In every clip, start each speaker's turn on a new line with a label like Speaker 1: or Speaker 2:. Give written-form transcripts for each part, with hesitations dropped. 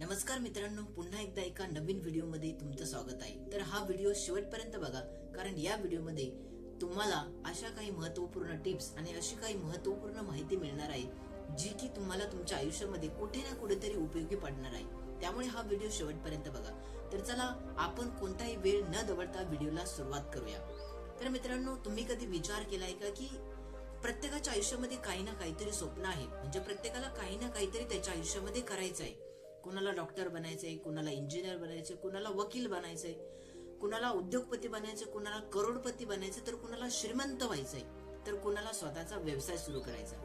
Speaker 1: नमस्कार मित्रांनो, पुन्हा एकदा एका नवीन व्हिडिओमध्ये तुमचं स्वागत आहे। तर हा व्हिडिओ शेवटपर्यंत बघा, कारण या व्हिडिओमध्ये तुम्हाला अशा काही महत्त्वपूर्ण टिप्स आणि अशी काही महत्त्वपूर्ण माहिती मिळणार आहे जी की तुम्हाला तुमच्या आयुष्यामध्ये कुठे ना कुठेतरी उपयोगी पडणार आहे। त्यामुळे हा व्हिडिओ शेवटपर्यंत बघा। तर चला आपण कोणताही वेळ न दवडता व्हिडिओला सुरुवात करूया। तर मित्रांनो, तुम्ही कधी विचार केलाय का की प्रत्येकाच्या आयुष्यामध्ये काही ना काहीतरी स्वप्न आहे, म्हणजे प्रत्येकाला काही ना काहीतरी त्याच्या आयुष्यामध्ये करायचं आहे। कुणाला डॉक्टर बनायचंय, कुणाला इंजिनियर बनायचंय, कुणाला वकील बनायचंय, कुणाला उद्योगपती बनायचंय, कुणाला करोडपती बनायचंय, तर कुणाला श्रीमंत व्हायचंय, तर कुणाला स्वतःचा व्यवसाय सुरू करायचा।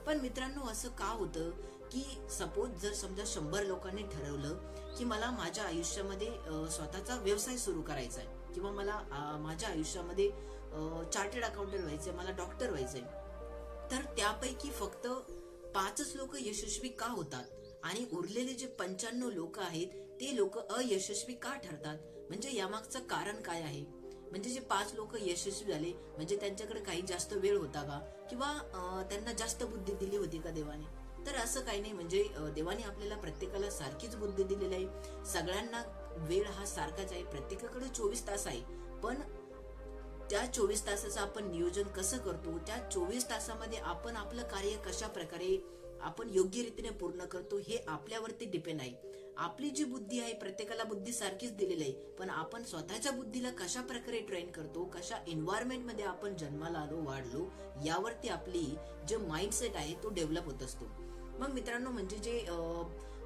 Speaker 1: पण मित्रांनो, असं का होतं की सपोज जर समजा 100 लोकांनी ठरवलं की मला माझ्या आयुष्यामध्ये स्वतःचा व्यवसाय सुरू करायचा आहे, किंवा मला माझ्या आयुष्यामध्ये चार्टर्ड अकाउंटंट व्हायचंय, मला डॉक्टर व्हायचंय, तर त्यापैकी फक्त 5च लोक यशस्वी का होतात आणि उरलेले जे 95 लोक आहेत ते लोक अयशस्वी का ठरतात? म्हणजे यामागचं कारण काय आहे? म्हणजे जे 5 लोक यशस्वी झाले म्हणजे त्यांच्याकडे काही जास्त वेळ होता का, किंवा त्यांना जास्त बुद्धी दिली होती का देवाने? तर असं काही नाही। म्हणजे देवाने आपल्याला प्रत्येकाला सारखीच बुद्धी दिलेली आहे, सगळ्यांना वेळ हा सारखाच आहे, प्रत्येकाकडे 24 तास आहे। पण त्या 24 तासाचं आपण नियोजन कसं करतो, त्या 24 तासामध्ये आपण आपलं कार्य कशा प्रकारे आपण योग्य रीतीने पूर्ण करतो हे आपल्यावरती डिपेंड आहे। आपली जी बुद्धी आहे, प्रत्येकाला बुद्धी सारखीच दिलेली आहे, पण आपण स्वतःच्या बुद्धीला कशा प्रकारे ट्रेन करतो, कशा एन्व्हायरमेंट मध्ये आपण जन्माला आलो, वाढलो, यावरती आपली जे माइंडसेट आहे तो डेव्हलप होत असतो। मग मित्रांनो, म्हणजे जे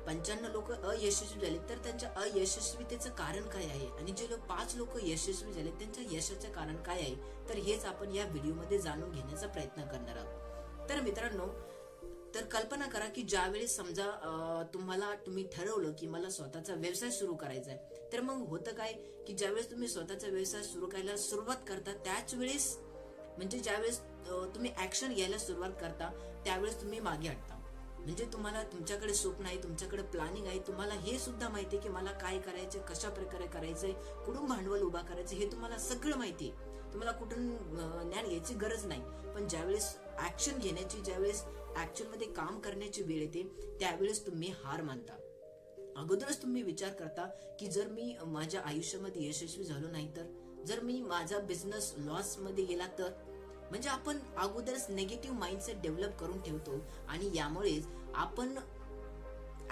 Speaker 1: 95 लोक अयशस्वी झाले तर त्यांच्या अयशस्वीतेचं कारण काय आहे, आणि जे 5 लोक यशस्वी झाले त्यांच्या यशाचं कारण काय आहे, तर हेच आपण या व्हिडिओमध्ये जाणून घेण्याचा प्रयत्न करणार आहोत। तर मित्रांनो, तर कल्पना करा की ज्यावेळेस समजा तुम्ही ठरवलं की मला स्वतःचा व्यवसाय सुरू करायचा आहे, तर मग होतं काय की ज्यावेळेस तुम्ही स्वतःचा व्यवसाय सुरू करायला सुरुवात करता त्याच वेळेस, म्हणजे ज्यावेळेस तुम्ही ऍक्शन घ्यायला सुरुवात करता त्यावेळेस तुम्ही मागे हटता। म्हणजे तुम्हाला तुमच्याकडे स्वप्न आहे, तुमच्याकडे प्लॅनिंग आहे, तुम्हाला हे सुद्धा माहिती आहे की मला काय करायचं, कशा प्रकारे करायचंय, कुठून भांडवल उभा करायचं, हे तुम्हाला सगळं माहिती आहे, तुम्हाला कुठून ज्ञान घ्यायची गरज नाही। पण ज्यावेळेस ऍक्शन घेण्याची, ज्यावेळेस ऍक्च्युअल मध्ये काम करण्याची वेळ येते त्यावेळेस तुम्ही हार मानता। अगोदरच तुम्ही विचार करता की जर मी माझ्या आयुष्यामध्ये यशस्वी झालो नाही तर, जर मी माझा बिझनेस लॉस मध्ये गेला तर, म्हणजे आपण अगोदरच नेगेटिव्ह माइंडसेट डेव्हलप करून ठेवतो आणि यामुळेच आपण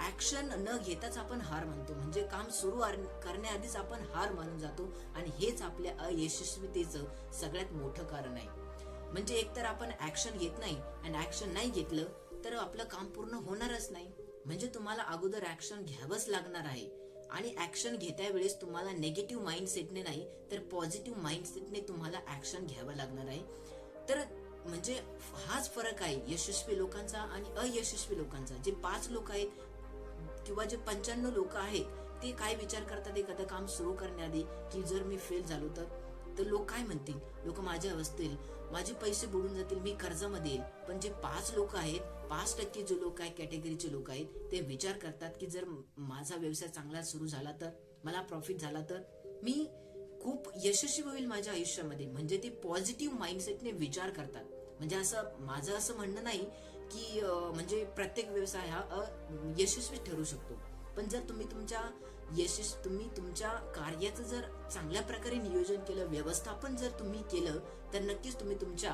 Speaker 1: ऍक्शन न घेताच आपण हार मानतो। म्हणजे काम सुरू करण्याआधीच आपण हार मानून जातो आणि हेच आपल्या अयशस्वीतेचं सगळ्यात मोठं कारण आहे। म्हणजे एकतर आपण ऍक्शन घेत नाही, आणि ऍक्शन नाही घेतलं तर आपलं काम पूर्ण होणारच नाही। म्हणजे तुम्हाला अगोदर ऍक्शन घ्यावंच लागणार आहे, आणि ऍक्शन घेत्या वेळेस तुम्हाला नेगेटिव्ह माइंडसेटने नाही तर पॉझिटिव्ह माइंडसेटने तुम्हाला ऍक्शन घ्यावं लागणार आहे। तर म्हणजे हाच फरक आहे यशस्वी लोकांचा आणि अयशस्वी लोकांचा। जे 5 लोक आहेत किंवा जे 95 लोक आहेत ते काय विचार करतात एखादं काम सुरू करण्याआधी की जर मी फेल झालो तर लोक काय म्हणतील, लोक माझ्या हसतील, माझे पैसे बुडून जातील, मी कर्जामध्ये येईल। पण जे 5 लोक आहेत, 5% जे लोक आहेत, कॅटेगरीचे लोक आहेत, ते विचार करतात की जर माझा व्यवसाय चांगला सुरू झाला तर, मला प्रॉफिट झाला तर मी खूप यशस्वी होईल माझ्या आयुष्यामध्ये। म्हणजे ते पॉझिटिव्ह माइंडसेटने विचार करतात। म्हणजे असं माझं असं म्हणणं नाही की म्हणजे प्रत्येक व्यवसाय हा यशस्वी ठरू शकतो, पण जर तुम्ही तुमच्या कार्याचं जर चांगल्या प्रकारे नियोजन केलं, व्यवस्थापन जर तुम्ही केलं, तर नक्कीच तुम्ही तुमच्या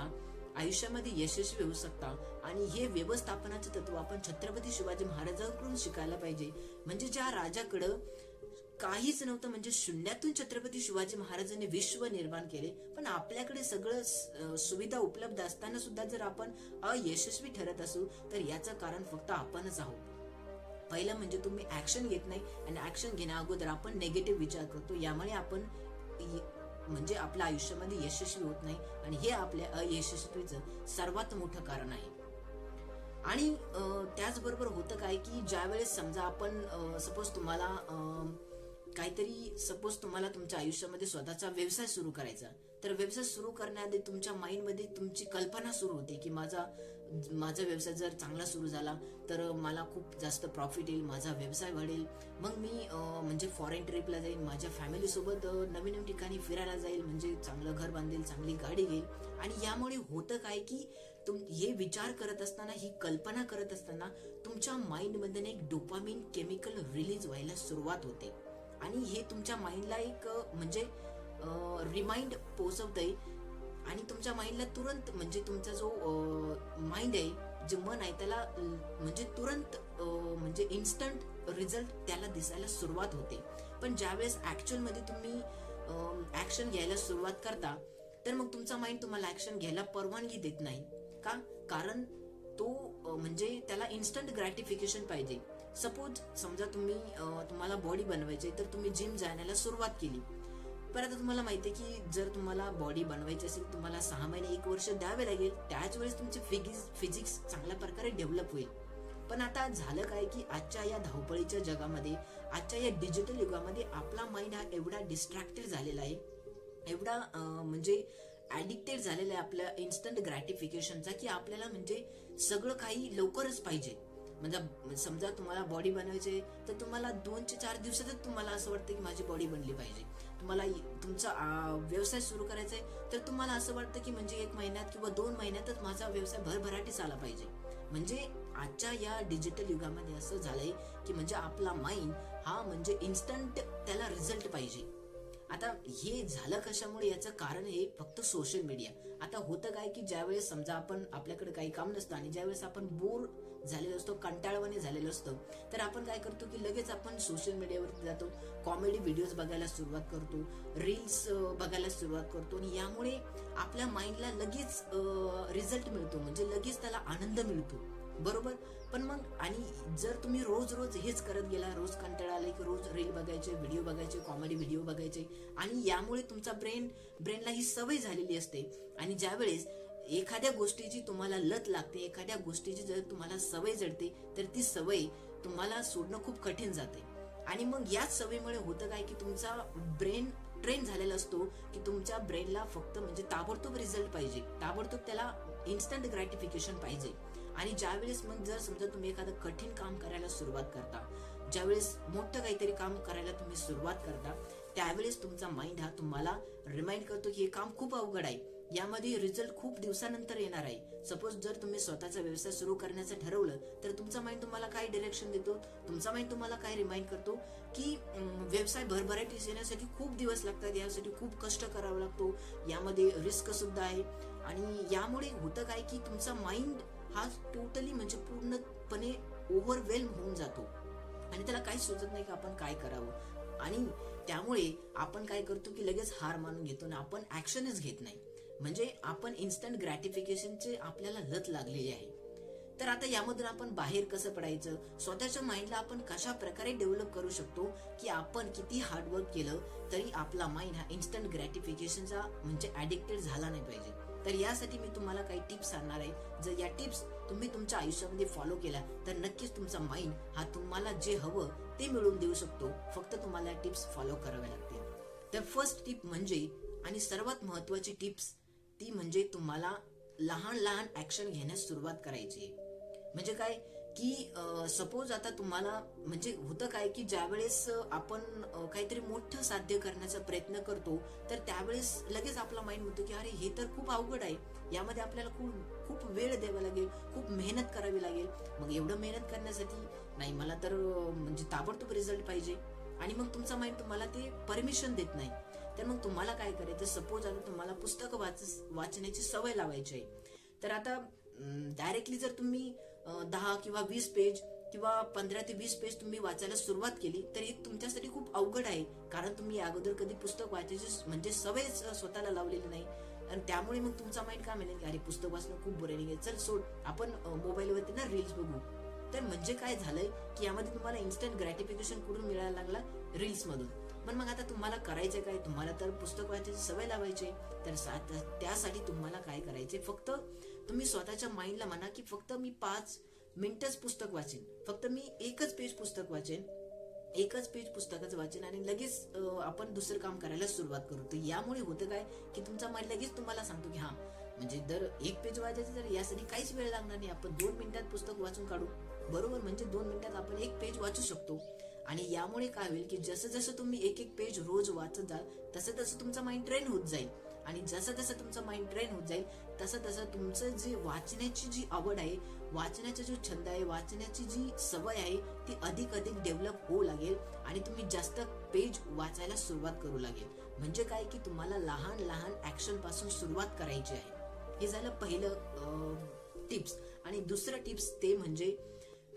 Speaker 1: आयुष्यामध्ये यशस्वी होऊ शकता। आणि हे व्यवस्थापनाचं तत्व आपण छत्रपती शिवाजी महाराजांकडून शिकायला पाहिजे। म्हणजे ज्या राजाकडं काहीच नव्हतं, म्हणजे शून्यातून छत्रपती शिवाजी महाराजांनी विश्व निर्माण केले, पण आपल्याकडे सगळं सुविधा उपलब्ध असताना सुद्धा जर आपण अयशस्वी ठरत असू तर याचं कारण फक्त आपणच आहोत। पहिलं म्हणजे तुम्ही ऍक्शन घेत नाही, आणि ऍक्शन घेण्या अगोदर आपण नेगेटिव्ह विचार करतो, यामुळे आपण म्हणजे आपल्या आयुष्यामध्ये यशस्वी होत नाही, आणि हे आपल्या अयशस्वीचं सर्वात मोठं कारण आहे। आणि त्याचबरोबर होतं काय की ज्यावेळेस समजा आपण सपोज तुम्हाला तुमच्या आयुष्यामध्ये स्वतःचा व्यवसाय सुरू करायचा, तर व्यवसाय सुरू करण्याआधी तुमच्या माइंडमध्ये तुमची कल्पना सुरू होते की माझा व्यवसाय जर चांगला सुरू झाला तर मला खूप जास्त प्रॉफिट येईल, माझा व्यवसाय वाढेल, मग मी म्हणजे फॉरेन ट्रिपला जाईल, माझ्या फॅमिली सोबत नवीन नवीन ठिकाणी फिरायला जाईल, म्हणजे चांगलं घर बांधेल, चांगली गाडी घेईल। आणि यामुळे होतं काय की हे विचार करत असताना, ही कल्पना करत असताना तुमच्या माइंड मध्ये एक डोपामिन केमिकल रिलीज व्हायला सुरुवात होते आणि हे तुमच्या माइंडला एक म्हणजे रिमाइंड पोहोचवतंय आणि तुमच्या माइंडला तुरंत म्हणजे तुमचा जो माइंड आहे, जे मन आहे त्याला म्हणजे तुरंत म्हणजे इन्स्टंट रिझल्ट त्याला दिसायला सुरुवात होते. पण ज्यावेळेस ऍक्च्युअल मध्ये तुम्ही ऍक्शन घ्यायला सुरुवात करता तर मग तुमचा माइंड तुम्हाला ऍक्शन घ्यायला परवानगी देत नाही. का? कारण तो म्हणजे त्याला इन्स्टंट ग्रॅटिफिकेशन पाहिजे. सपोज समजा तुम्हाला बॉडी बनवायची तर तुम्ही जिम जाण्याला सुरुवात केली. पण आता तुम्हाला माहिती आहे की जर तुम्हाला बॉडी बनवायची असेल तुम्हाला 6 महिने 1 वर्ष द्यावे लागेल. त्याच वेळेस तुमचे फिजिक्स चांगल्या प्रकारे डेव्हलप होईल. पण आता झालं काय की आजच्या या धावपळीच्या जगामध्ये, आजच्या या डिजिटल युगामध्ये आपला माइंड हा एवढा डिस्ट्रॅक्टेड झालेला आहे, एवढा म्हणजे ऍडिक्टेड झालेला आहे आपल्या इन्स्टंट ग्रॅटिफिकेशनचा की आपल्याला म्हणजे सगळं काही लवकरच पाहिजे. म्हणजे समजा तुम्हाला बॉडी बनवायची तर तुम्हाला 2 ते 4 दिवसातच तुम्हाला असं वाटतं की माझी बॉडी बनली पाहिजे. तुम्हाला तुमचा व्यवसाय सुरू करायचा आहे तर तुम्हाला असं वाटतं की म्हणजे 1 महिन्यात किंवा 2 महिन्यातच माझा व्यवसाय भरभराटीस आला पाहिजे. म्हणजे आजच्या या डिजिटल युगामध्ये असं झालंय की म्हणजे आपला माइंड हा म्हणजे इन्स्टंट त्याला रिझल्ट पाहिजे. आता हे झालं कशामुळे? याचं कारण आहे फक्त सोशल मीडिया. आता होतं काय की ज्यावेळेस समजा आपल्याकडे काही काम नसतं आणि ज्यावेळेस आपण बोर झालेलो असतो, कंटाळवाणे झालेलो असतो, तर आपण काय करतो की लगेच आपण सोशल मीडियावरती जातो, कॉमेडी व्हिडिओज बघायला सुरुवात करतो, रील्स बघायला सुरुवात करतो आणि यामुळे आपल्या माइंडला लगेच रिझल्ट मिळतो, म्हणजे लगेच त्याला आनंद मिळतो. बरोबर? पण मग आणि जर तुम्ही रोज हेच करत गेला, रोज कंटाळा आले की रोज रील बघायचे, व्हिडिओ बघायचे, कॉमेडी व्हिडिओ बघायचे आणि यामुळे तुमचा ब्रेनला ही सवय झालेली असते. आणि ज्यावेळेस एखाद्या गोष्टीची तुम्हाला लत लागते, एखाद्या गोष्टीची जर तुम्हाला सवय जडते तर ती सवय तुम्हाला सोडणं खूप कठीण जाते. आणि मग याच सवयीमुळे होतं काय की तुमचा ब्रेन ट्रेन झालेला असतो की तुमच्या ब्रेनला फक्त म्हणजे ताबडतोब रिझल्ट पाहिजे, ताबडतोब त्याला इन्स्टंट ग्रॅटिफिकेशन पाहिजे. आणि ज्यावेळेस मग जर समजा तुम्ही एखादं कठीण काम करायला सुरुवात करता, ज्यावेळेस मोठं काहीतरी काम करायला तुम्ही सुरुवात करता, त्यावेळेस तुमचा माइंड हा तुम्हाला रिमाइंड करतो की हे काम खूप अवघड आहे, यामध्ये रिझल्ट खूप दिवसानंतर येणार आहे. सपोज जर तुम्ही स्वतःचा व्यवसाय सुरू करण्याचं ठरवलं तर तुमचा माइंड तुम्हाला काय डिरेक्शन देतो, तुमचा माइंड तुम्हाला काय रिमाइंड करतो की व्यवसाय भरभराटीस येण्यासाठी खूप दिवस लागतात, यासाठी खूप कष्ट करावं लागतो, यामध्ये रिस्क सुद्धा आहे. आणि यामुळे होतं काय की तुमचा माइंड हा टोटली म्हणजे पूर्णपणे ओव्हरवेल्म होऊन जातो आणि त्याला काही सुचत नाही की आपण काय करावं. आणि त्यामुळे आपण काय करतो की लगेच हार मानून घेतो आणि आपण ऍक्शनच घेत नाही. म्हणजे आपण इन्स्टंट ग्रॅटिफिकेशनचे आपल्याला लत लागलेली आहे. तर आता यामधून आपण बाहेर कसं पडायचं, स्वतःच्या माइंडला आपण कशा प्रकारे डेव्हलप करू शकतो की आपण किती हार्डवर्क केलं तरी आपला माइंड हा इन्स्टंट ग्रॅटिफिकेशनचा म्हणजे ऍडिक्टेड झाला नाही पाहिजे. तर यासाठी मी तुम्हाला काही टिप्स सांगणार आहे. जर या टिप्स तुम्ही तुमच्या आयुष्यामध्ये फॉलो केल्या तर नक्कीच तुमचा माइंड हा तुम्हाला जे हवं ते मिळवून देऊ शकतो. फक्त तुम्हाला टिप्स फॉलो कराव्या लागतील. तर फर्स्ट टिप म्हणजे आणि सर्वात महत्वाची टिप्स ती म्हणजे तुम्हाला लहान ऍक्शन घेण्यास सुरुवात करायची. म्हणजे काय की सपोज आता तुम्हाला म्हणजे होतं काय की ज्यावेळेस आपण काहीतरी मोठं साध्य करण्याचा प्रयत्न करतो तर त्यावेळेस लगेच आपला माइंड म्हणतो की अरे हे तर खूप अवघड आहे, यामध्ये आपल्याला खूप वेळ द्यावा लागेल, खूप मेहनत करावी लागेल. मग एवढं मेहनत करण्यासाठी नाही, मला तर म्हणजे ताबडतोब रिझल्ट पाहिजे. आणि मग तुमचा माइंड तुम्हाला ते परमिशन देत नाही. तर मग तुम्हाला काय करायचं, सपोज आता तुम्हाला पुस्तकं वाचण्याची सवय लावायची आहे, तर आता डायरेक्टली जर तुम्ही 10 किंवा 20 पेज किंवा 15 ते 20 पेज तुम्ही वाचायला सुरुवात केली तर हे तुमच्यासाठी खूप अवघड आहे, कारण तुम्ही अगोदर कधी पुस्तक वाचायची म्हणजे सवय स्वतःला लावलेली नाही. आणि त्यामुळे मग तुमचा माइंड काय म्हणेल की अरे पुस्तक वाचणं खूप बोरिंग आहे, चल सोड, आपण मोबाईलवरती ना रील्स बघू. तर म्हणजे काय झालंय की यामध्ये तुम्हाला इन्स्टंट ग्रॅटिफिकेशन कुठून मिळायला लागला, रील्स मधून. पण मग आता तुम्हाला करायचं काय, तुम्हाला तर पुस्तक वाचायची सवय लावायची. तर त्यासाठी तुम्हाला काय करायचे, फक्त तुम्ही स्वतःच्या माइंडला म्हणा की फक्त मी 5 मिनिटच पुस्तक वाचेन, फक्त मी एकच पेज पुस्तकाचं वाचेन आणि लगेच आपण दुसरं काम करायला सुरुवात करू. तर यामुळे होतं काय की तुमचा माइंड लगेच तुम्हाला सांगतो की हा म्हणजे जर 1 पेज वाचायचं तर यासाठी काहीच वेळ लागणार नाही, आपण 2 मिनिटात पुस्तक वाचून काढू. बरोबर? म्हणजे 2 मिनिटात आपण 1 पेज वाचू शकतो. आणि यामुळे काय होईल की जसं तुम्ही एक पेज रोज वाचत जाल तसं तुमचा माइंड ट्रेन होत जाईल. आणि जसं तुमचं माइंड ट्रेन होत जाईल तसं तुमचं जी वाचण्याची जी आवड आहे, वाचण्याचा जो छंद आहे, वाचण्याची जी सवय आहे ती अधिक डेव्हलप होऊ लागेल. आणि तुम्ही जास्त पेज वाचायला सुरुवात करू लागेल. म्हणजे काय की तुम्हाला लहान लहान ऍक्शन पासून सुरुवात करायची आहे. हे झालं पहिलं टिप्स. आणि दुसरं टिप्स ते म्हणजे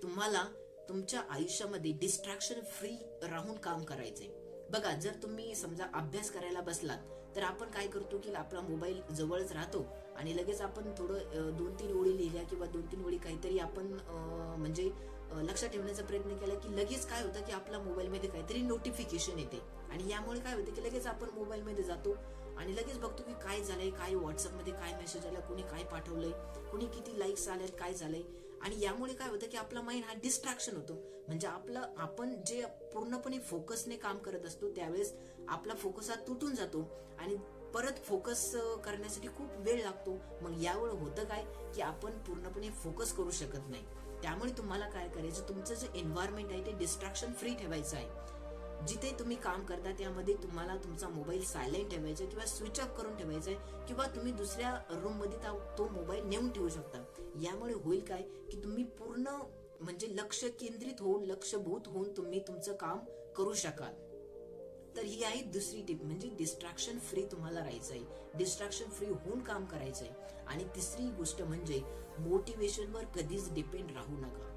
Speaker 1: तुम्हाला तुमच्या आयुष्यामध्ये डिस्ट्रॅक्शन फ्री राहून काम करायचंय. बघा, जर तुम्ही समजा अभ्यास करायला बसलात तर आपण काय करतो की आपला मोबाईल जवळच राहतो आणि लगेच आपण थोडं 2-3 ओळी लिहिल्या किंवा 2-3 ओळी काहीतरी आपण म्हणजे लक्षात ठेवण्याचा प्रयत्न केला की लगेच काय होतं की आपल्या मोबाईलमध्ये काहीतरी नोटिफिकेशन येते आणि यामुळे काय होतं की लगेच आपण मोबाईलमध्ये जातो आणि लगेच बघतो की काय झालंय, काय व्हॉट्सअपमध्ये काय मेसेज आला, कोणी काय पाठवलंय, कोणी किती लाईक्स आलेत, काय झालंय. आणि यामुळे काय होतं की आपला माइंड हा डिस्ट्रॅक्शन होतो. म्हणजे आपण जे पूर्णपणे फोकसने काम करत असतो त्यावेळेस आपला फोकस हा तुटून जातो आणि परत फोकस करण्यासाठी खूप वेळ लागतो. मग यावेळी होतं काय की आपण पूर्णपणे फोकस करू शकत नाही. त्यामुळे तुम्हाला काय करायचं, तुमचं जे एन्व्हायरमेंट आहे ते डिस्ट्रॅक्शन फ्री ठेवायचं आहे. जिथे तुम्ही काम करता त्यामध्ये तुम्हाला तुमचा मोबाईल सायलेंट ठेवायचा किंवा स्विच ऑफ करून ठेवायचा आहे किंवा तुम्ही दुसऱ्या रूम मध्ये तो मोबाईल नेऊन ठेवू शकता. यामुळे होईल काय की तुम्ही पूर्ण म्हणजे लक्ष केंद्रित होऊन, लक्षभूत होऊन तुम्ही तुमचं काम करू शकाल. तर ही आहे दुसरी टिप, म्हणजे डिस्ट्रॅक्शन फ्री तुम्हाला राहायचं आहे, डिस्ट्रॅक्शन फ्री होऊन काम करायचंय. आणि तिसरी गोष्ट म्हणजे मोटिवेशनवर कधीच डिपेंड राहू नका.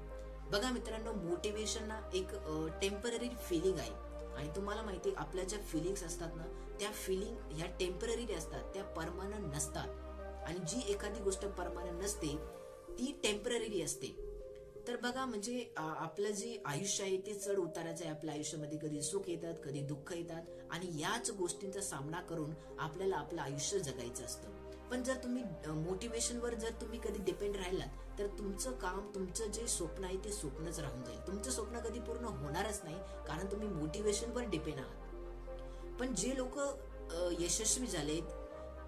Speaker 1: बघा मित्रांनो, मोटिवेशन ना एक टेम्पररी फिलिंग आहे आणि तुम्हाला माहिती आहे आपल्या ज्या फिलिंग्स असतात ना त्या फिलिंग ह्या टेम्पररी असतात, त्या परमनंट नसतात. आणि जी एखादी गोष्ट परमनंट नसते ती टेम्पररी असते. तर बघा म्हणजे आपलं जे आयुष्य आहे ते चढ उताराचं आहे. आपल्या आयुष्यामध्ये कधी सुख येतात, कधी दुःख येतात आणि याच गोष्टींचा सामना करून आपल्याला आपलं आयुष्य जगायचं असतं. पण जर तुम्ही मोटिवेशनवर जर तुम्ही कधी डिपेंड राहिलात तर तुमचं काम, तुमचं जे स्वप्न आहे ते स्वप्नच राहून जाईल. तुमचं स्वप्न कधी पूर्ण होणारच नाही कारण तुम्ही मोटिवेशनवर डिपेंड आहात. पण जे लोक यशस्वी झालेत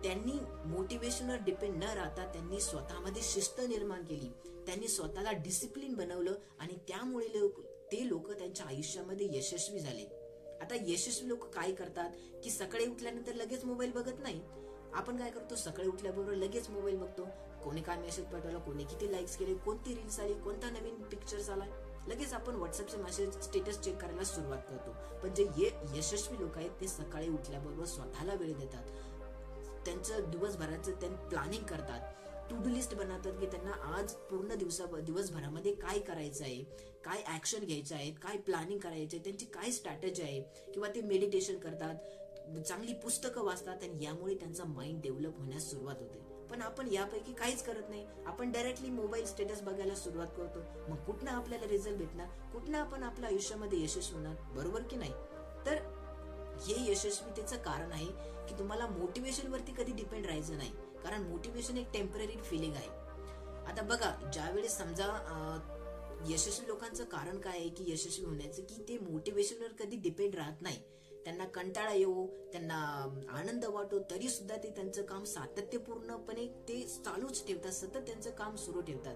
Speaker 1: त्यांनी मोटिवेशनवर डिपेंड न राहता त्यांनी स्वतःमध्ये शिस्त निर्माण केली, त्यांनी स्वतःला डिसिप्लिन बनवलं आणि त्यामुळे ते लोक त्यांच्या आयुष्यामध्ये यशस्वी झाले. आता यशस्वी लोक काय करतात की सकाळी उठल्यानंतर लगेच मोबाईल बघत नाही. आपण काय करतो, सकाळी उठल्याबरोबर लगेच मोबाईल बघतो. कोणी काय मेसेज पाठवला, कोणी किती लाईक्स केले, कोणती रील्स आली, कोणता नवीन पिक्चर्स आला, लगेच आपण व्हॉट्सअपचे मेसेज स्टेटस चेक करायला सुरुवात करतो. पण जे यशस्वी लोक आहेत ते सकाळी उठल्याबरोबर स्वतःला वेळ देतात, त्यांचं दिवसभराचं त्यांनी प्लॅनिंग करतात, टू डू लिस्ट बनवतात की त्यांना आज पूर्ण दिवसभरामध्ये काय करायचं आहे, काय ऍक्शन घ्यायचं आहे, काय प्लॅनिंग करायचं आहे, त्यांची काय स्ट्रॅटेजी आहे. किंवा ते मेडिटेशन करतात, चांगली पुस्तकं वाचतात आणि यामुळे त्यांचा माइंड डेव्हलप होण्यास सुरुवात होते. पण आपण यापैकी काहीच करत नाही. आपण डायरेक्टली मोबाईल स्टेटस बघायला सुरुवात करतो. मग कुठनं आपल्याला रिझल्ट भेटणार, कुठनं आपण आपल्या आयुष्यामध्ये यशस्वी होणार, बरोबर की नाही? तर हे यशस्वीतेचं कारण आहे की तुम्हाला मोटिवेशन वरती कधी डिपेंड राहायचं नाही, कारण मोटिवेशन एक टेम्पररी फिलिंग आहे. आता बघा, ज्यावेळेस समजा यशस्वी लोकांचं कारण काय आहे की यशस्वी होण्याचं, की ते मोटिवेशनवर कधी डिपेंड राहत नाही. त्यांना कंटाळा येऊ, त्यांना आनंद वाटो, तरी सुद्धा ते त्यांचं काम सातत्यपूर्णपणे ते चालूच ठेवतात, सतत त्यांचं काम सुरू ठेवतात.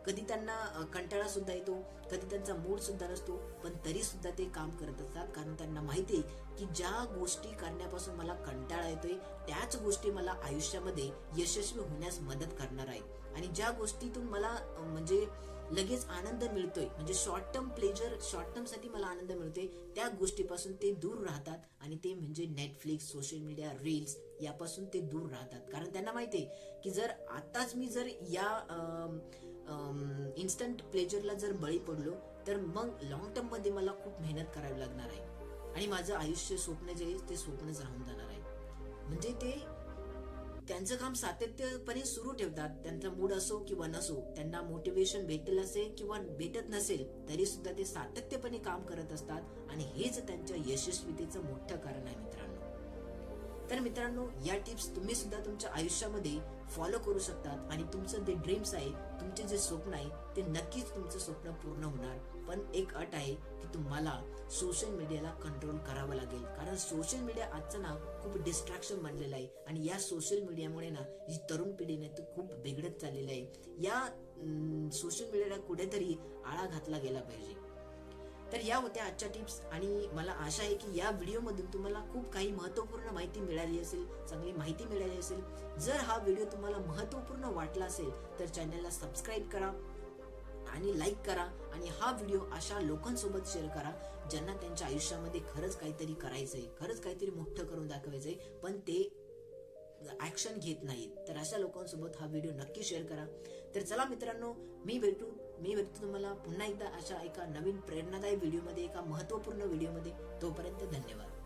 Speaker 1: कधी त्यांना कंटाळा सुद्धा येतो, कधी त्यांचा मूड सुद्धा नसतो, पण तरी सुद्धा ते काम करत असतात. कारण त्यांना माहिती आहे की ज्या गोष्टी करण्यापासून मला कंटाळा येतोय त्याच गोष्टी मला आयुष्यामध्ये यशस्वी होण्यास मदत करणार आहे. आणि ज्या गोष्टीतून मला म्हणजे लगेच आनंद मिळतोय, म्हणजे short term pleasure, short term साठी मला आनंद मिळतोय, त्या गोष्टीपासून ते दूर राहतात. आणि ते म्हणजे नेटफ्लिक्स, सोशल मीडिया, रील्स यापासून ते दूर राहतात. कारण त्यांना माहिती आहे की जर आताच मी जर या इन्स्टंट प्लेजरला जर बळी पडलो तर मग लॉंग टर्म मध्ये मला खूप मेहनत करावी लागणार आहे आणि माझं आयुष्य, स्वप्न जे आहे ते स्वप्नच राहून जाणार आहे. म्हणजे ते त्यांचं काम सातत्यपणे सुरू ठेवतात. त्यांचा मूड असो किंवा नसो, त्यांना मोटिवेशन भेटेल असेल किंवा भेटत नसेल तरी सुद्धा ते सातत्यपणे काम करत असतात आणि हेच त्यांच्या यशस्वीतेचं मोठं कारण आहे मित्रांनो. तर मित्रांनो, या टिप्स तुम्ही सुद्धा तुमच्या आयुष्यामध्ये फॉलो करू शकतात आणि तुमचं जे ड्रीम्स आहे, तुमचे जे स्वप्न आहे ते नक्कीच तुमचं स्वप्न पूर्ण होणार. पण एक अट आहे की तुम्हाला सोशल मीडियाला कंट्रोल करावं लागेल, कारण सोशल मीडिया आजचं ना खूप डिस्ट्रॅक्शन बनलेलं आहे आणि या सोशल मीडियामुळे ना ही तरुण पिढीने ते खूप बिघडत चाललेलं आहे. या सोशल मीडियाला कुठेतरी आळा घातला गेला पाहिजे. तर या होत्या आजच्या टिप्स आणि मला आशा आहे की या व्हिडिओमधून तुम्हाला खूप काही महत्त्वपूर्ण माहिती मिळाली असेल, चांगली माहिती मिळाली असेल. जर हा व्हिडिओ तुम्हाला महत्त्वपूर्ण वाटला असेल तर चॅनलला सबस्क्राईब करा आणि आणि लाईक करा आणि हा व्हिडिओ अशा लोकांसोबत शेअर करा ज्यांना त्यांच्या आयुष्यामध्ये खरंच काहीतरी करायचंय, खरंच काहीतरी मोठं करून दाखवायचंय, पण ते ऍक्शन घेत नाहीत. तर अशा लोकांसोबत हा व्हिडिओ नक्की शेअर करा. तर चला मित्रांनो, मी भेटतो तुम्हाला पुन्हा एकदा अशा एका नवीन प्रेरणादायी व्हिडिओमध्ये, एका महत्त्वपूर्ण व्हिडिओमध्ये. तोपर्यंत धन्यवाद.